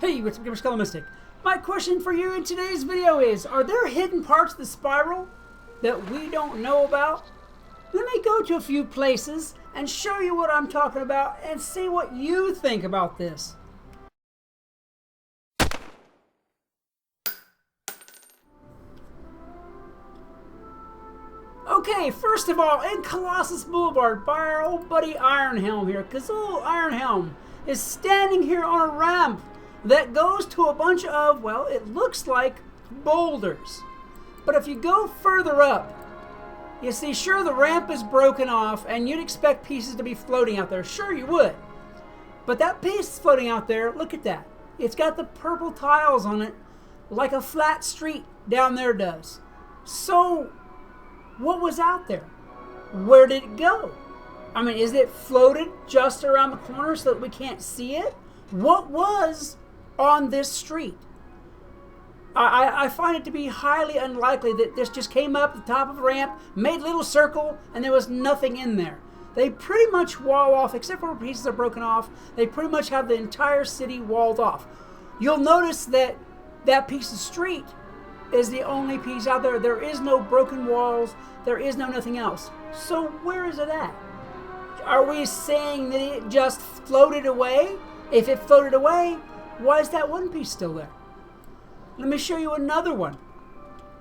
Hey, what's up, Skelemystyk? My question for you in today's video is, are there hidden parts of the spiral that we don't know about? Let me go to a few places and show you what I'm talking about and see what you think about this. Okay, first of all, in Colossus Boulevard by our old buddy Ironhelm here, because old Ironhelm is standing here on a ramp that goes to a bunch of, well, it looks like boulders. But if you go further up, you see, sure, the ramp is broken off and you'd expect pieces to be floating out there. Sure, you would. But that piece floating out there, look at that. It's got the purple tiles on it like a flat street down there does. So, what was out there? Where did it go? I mean, is it floated just around the corner so that we can't see it? What was on this street? I find it to be highly unlikely that this just came up at the top of a ramp, made a little circle, and there was nothing in there. They pretty much wall off, except for where pieces are broken off, they pretty much have the entire city walled off. You'll notice that that piece of street is the only piece out there. There is no broken walls. There is no nothing else. So where is it at? Are we saying that it just floated away? If it floated away, why is that one piece still there? Let me show you another one.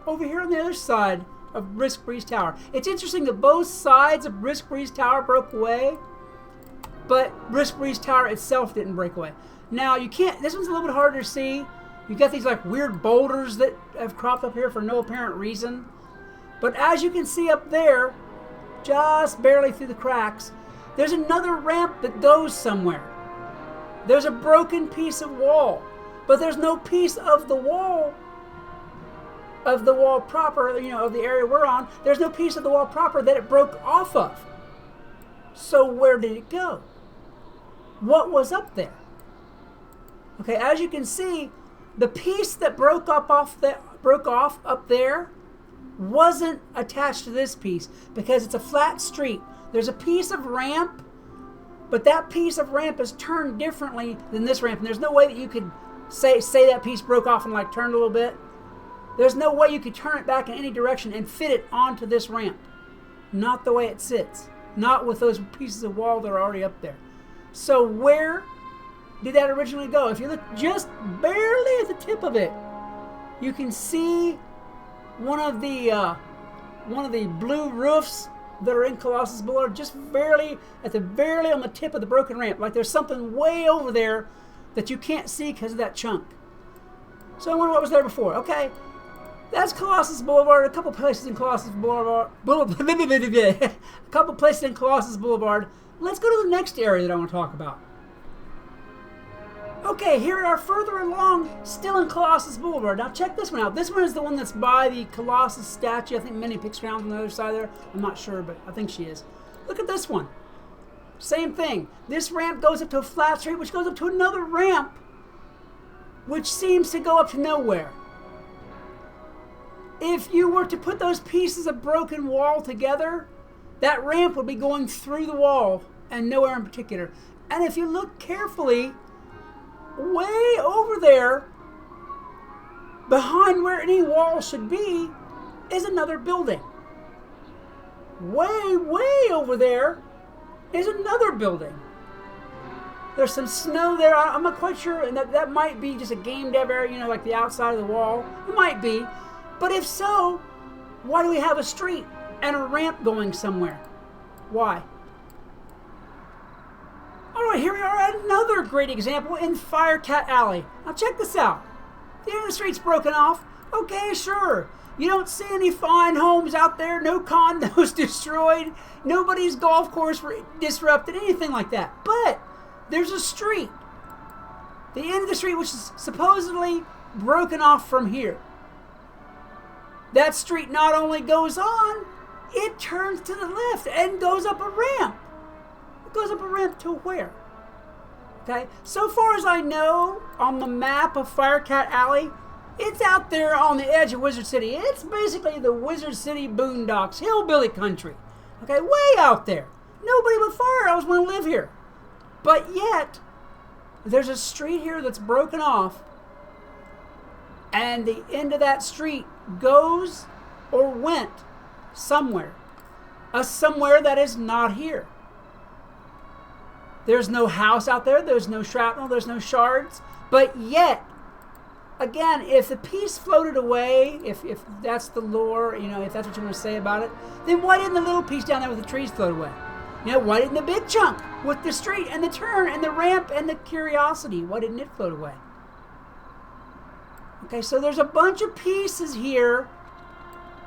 Over here on the other side of Brisk Breeze Tower. It's interesting that both sides of Brisk Breeze Tower broke away, but Brisk Breeze Tower itself didn't break away. Now, you can't, this one's a little bit harder to see. You've got these like weird boulders that have cropped up here for no apparent reason. But as you can see up there, just barely through the cracks, there's another ramp that goes somewhere. There's a broken piece of wall, but there's no piece of the wall proper, you know, of the area we're on. There's no piece of the wall proper that it broke off of. So where did it go? What was up there? Okay, as you can see, the piece that broke off up there wasn't attached to this piece because it's a flat street. There's a piece of ramp, but that piece of ramp is turned differently than this ramp. And there's no way that you could say that piece broke off and like turned a little bit. There's no way you could turn it back in any direction and fit it onto this ramp. Not the way it sits. Not with those pieces of wall that are already up there. So where did that originally go? If you look just barely at the tip of it, you can see one of the blue roofs that are in Colossus Boulevard, just barely on the tip of the broken ramp. Like there's something way over there that you can't see because of that chunk. So I wonder what was there before. Okay, that's Colossus Boulevard. A couple places in Colossus Boulevard. A couple places in Colossus Boulevard. Let's go to the next area that I want to talk about. Okay, here we are further along, still in Colossus Boulevard. Now check this one out. This one is the one that's by the Colossus statue. I think Minnie Picks around on the other side there. I'm not sure, but I think she is. Look at this one. Same thing. This ramp goes up to a flat street, which goes up to another ramp, which seems to go up to nowhere. If you were to put those pieces of broken wall together, that ramp would be going through the wall and nowhere in particular. And if you look carefully, way over there, behind where any wall should be, is another building. Way over there is another building. There's some snow there. I'm not quite sure, and that might be just a game dev area, you know, like the outside of the wall. It might be. But if so, why do we have a street and a ramp going somewhere? Why? Alright, here we are at another great example in Firecat Alley. Now check this out. The end of the street's broken off. Okay, sure. You don't see any fine homes out there, no condos destroyed, nobody's golf course disrupted, anything like that. But there's a street. The end of the street, which is supposedly broken off from here. That street not only goes on, it turns to the left and goes up a ramp. It goes up a ramp to where? Okay, so far as I know, on the map of Firecat Alley, it's out there on the edge of Wizard City. It's basically the Wizard City boondocks, hillbilly country. Okay, way out there. Nobody but fire elves want to live here. But yet, There's a street here that's broken off, and the end of that street goes or went somewhere. Somewhere that is not here. There's no house out there. There's no shrapnel. There's no shards. But yet, again, if the piece floated away, if that's the lore, if that's what you want to say about it, then why didn't the little piece down there with the trees float away? Why didn't the big chunk with the street and the turn and the ramp and the curiosity, why didn't it float away? Okay, so there's a bunch of pieces here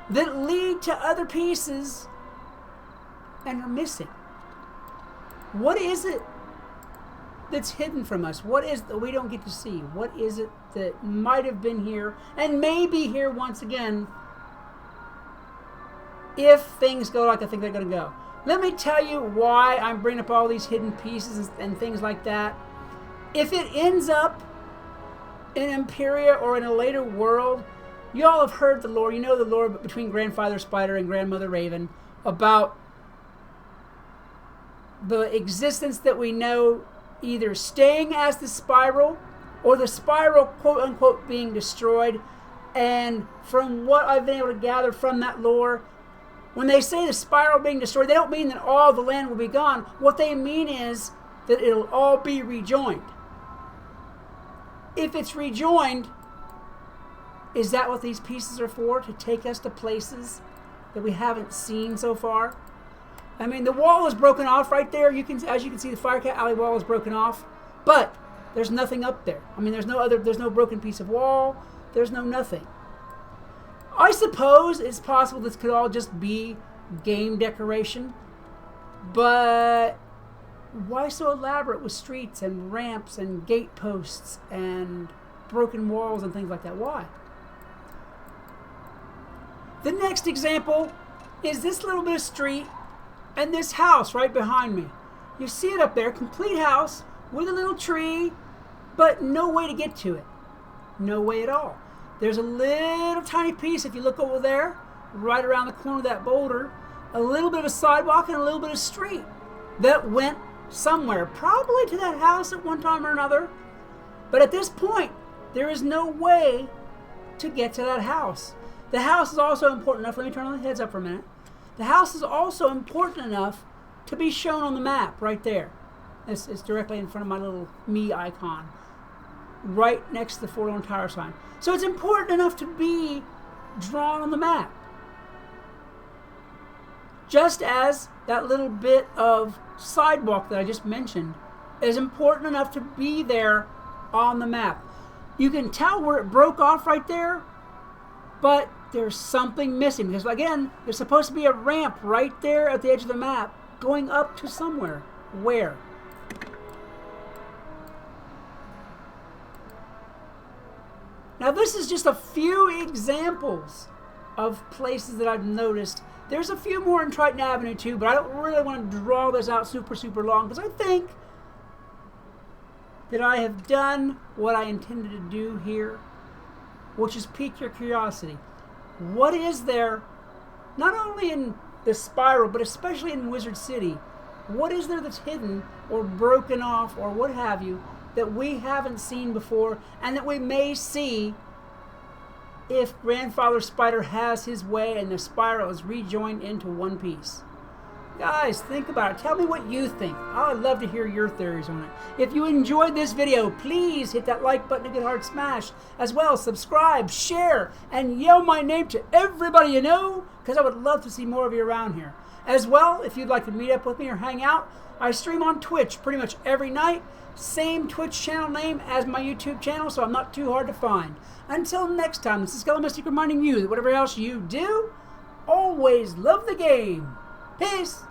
that lead to other pieces and are missing. What is it that's hidden from us? What is that we don't get to see? What is it that might have been here and may be here once again if things go like I think they're going to go? Let me tell you why I'm bringing up all these hidden pieces and things like that. If it ends up in Empyrea or in a later world, you all have heard the lore. You know the lore between Grandfather Spider and Grandmother Raven about the existence that we know either staying as the spiral or the spiral, quote unquote, being destroyed. And from what I've been able to gather from that lore, when they say the spiral being destroyed, they don't mean that all the land will be gone. What they mean is that it'll all be rejoined. If it's rejoined, is that what these pieces are for? To take us to places that we haven't seen so far? I mean, the wall is broken off right there. As you can see, the Firecat Alley wall is broken off, but there's nothing up there. I mean, there's no broken piece of wall. There's no nothing. I suppose it's possible this could all just be game decoration, but why so elaborate with streets and ramps and gate posts and broken walls and things like that? Why? The next example is this little bit of street and this house right behind me. You see it up there, complete house with a little tree, but no way to get to it. No way at all. There's a little tiny piece, if you look over there, right around the corner of that boulder, a little bit of a sidewalk and a little bit of street that went somewhere, probably to that house at one time or another. But at this point, there is no way to get to that house. The house is also important enough, let me turn on the heads up for a minute. The house is also important enough to be shown on the map right there. It's directly in front of my little me icon, right next to the Forlorn Tower sign. So it's important enough to be drawn on the map. Just as that little bit of sidewalk that I just mentioned is important enough to be there on the map. You can tell where it broke off right there, but there's something missing. Because again, there's supposed to be a ramp right there at the edge of the map going up to somewhere. Where? Now this is just a few examples of places that I've noticed. There's a few more in Triton Avenue too, but I don't really want to draw this out super long because I think that I have done what I intended to do here, which is pique your curiosity. What is there, not only in the spiral, but especially in Wizard City, what is there that's hidden or broken off or what have you that we haven't seen before and that we may see if Grandfather Spider has his way and the spiral is rejoined into one piece? Guys, think about it. Tell me what you think. I would love to hear your theories on it. If you enjoyed this video, please hit that like button, a good hard smash. As well, subscribe, share, and yell my name to everybody you know, because I would love to see more of you around here. As well, if you'd like to meet up with me or hang out, I stream on Twitch pretty much every night. Same Twitch channel name as my YouTube channel, so I'm not too hard to find. Until next time, this is Skelemystyk reminding you that whatever else you do, always love the game. Peace!